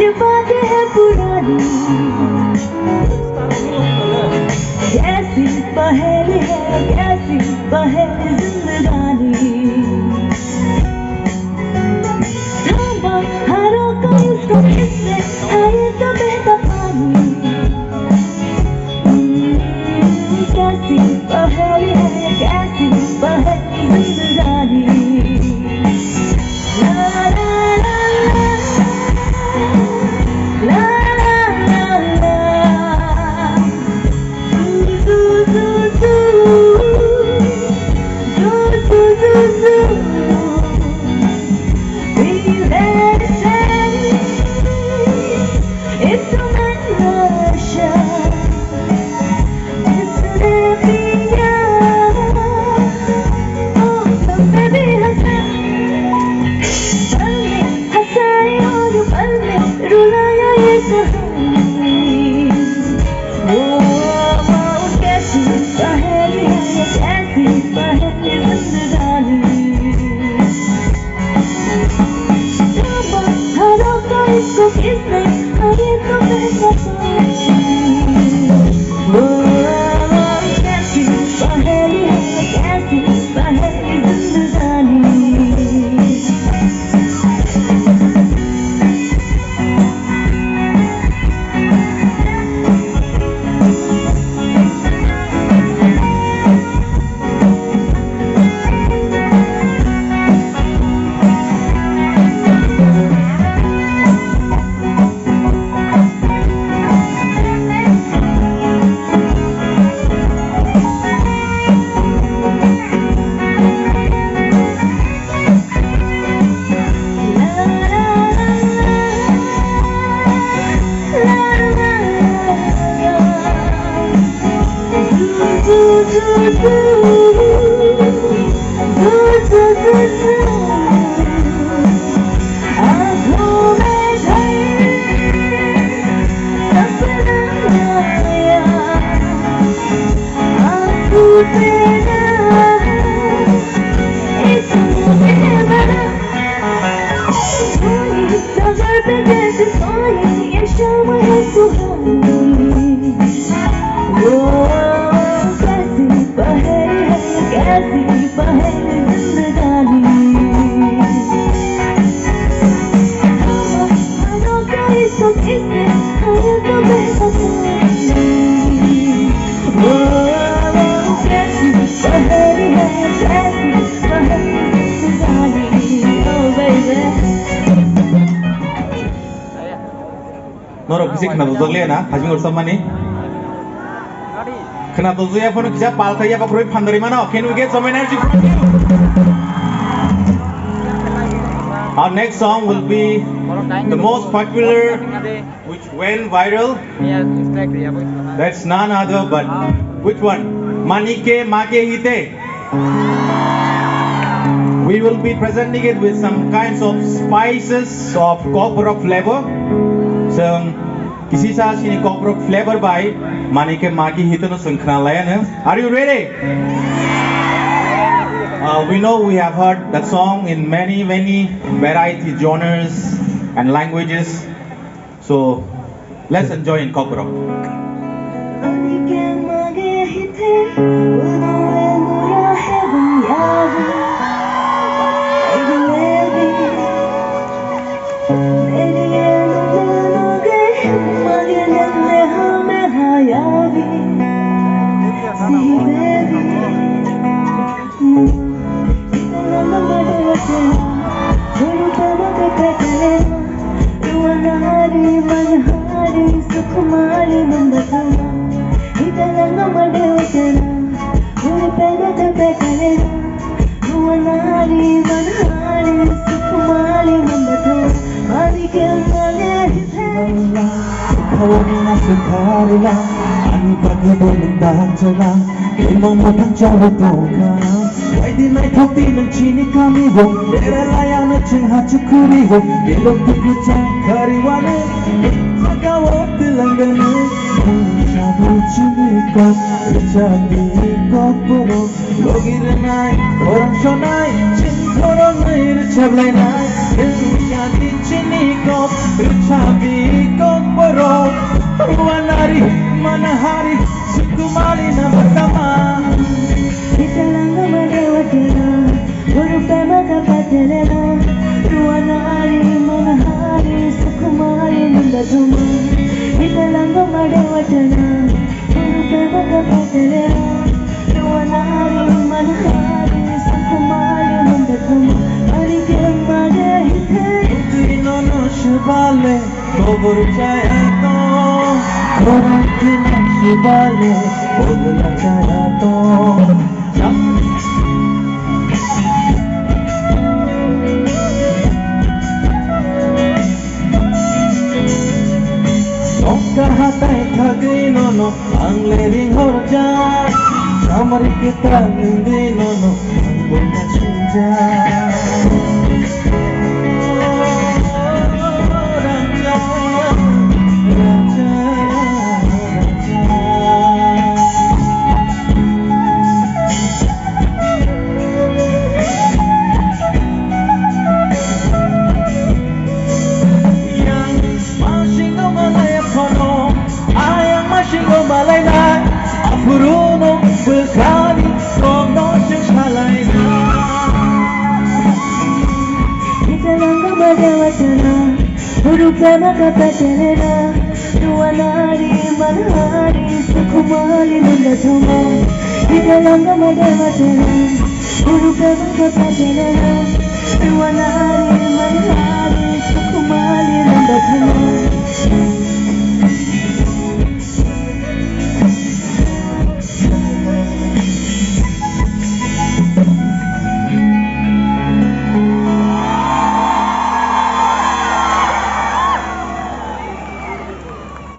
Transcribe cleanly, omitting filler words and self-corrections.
ये बातें हैं पुरानी कैसी पहेली है कैसी पहेली जिंदगानी थामा हरों को इसको किसने आए तो बहता पानी कैसी पहेली है कैसी पहेली जिंदगानी ला ला ला ला ला ला do do do do do do do we let it say it's a manasha it's an epiya oh the baby has पल में हंसाए और पल में रुलाया ये कहानी कैसी पहेली है कैसी पहेली जिंदगानी हरों को इसको किसने आगे तो बहता पानी कैसी पहेली है कैसी पहेली जिंदगानी Norok bisik kena tuzak liya na, hajing ursam mani. Kena tuzak ya pun kisah palka ya pak Roy Pandari mana? Can we get some energy from you? Our next song will be the most popular, which went viral. That's none other but which one? Manike Mage Hithe. We will be presenting it with some kinds of spices of Kokborok flavor. Some kisisa CHINI Kokborok flavor by Manike Mage Hithe no Swkang. Are you ready? We know we have heard that song in many variety genres and languages. So let's enjoy in Kokborok. Manike Mage Hithe uno heaven yavi Ani pagi boleh jalan, ilmu matang jauh doa. Wadi mai kopi mencini kami wo, berlayar mencengah cukuri wo, elok berbicara kariwane, sagawat telanggana, sabu cini kau, berjadi Kokborok, giranai orang sonai cintorong air cablainai jadi CHINI kop recabi kokborok wanari mana hari sukumali na pertama kita langgar melewatinya berupa maka patelena ruana hari mana hari sukumali mendatuma kita langgar melewatinya berupa maka patelena ruana hari mana hari sukumali mendatuma Manike Mage Hithe Dinono shibale kobor chaya to orang kena shibale bodla chaya to Okka hatai thagi nono angle ring horja samari kita nindi nono angkona chinja Bruno Vulcani conosce Kalai kita langgar melewatinya berupa maka patelena ruana hari mana hari sukumali mendatuma kita langgar melewatinya berupa maka patelena ruana hari mana hari sukumali mendatuma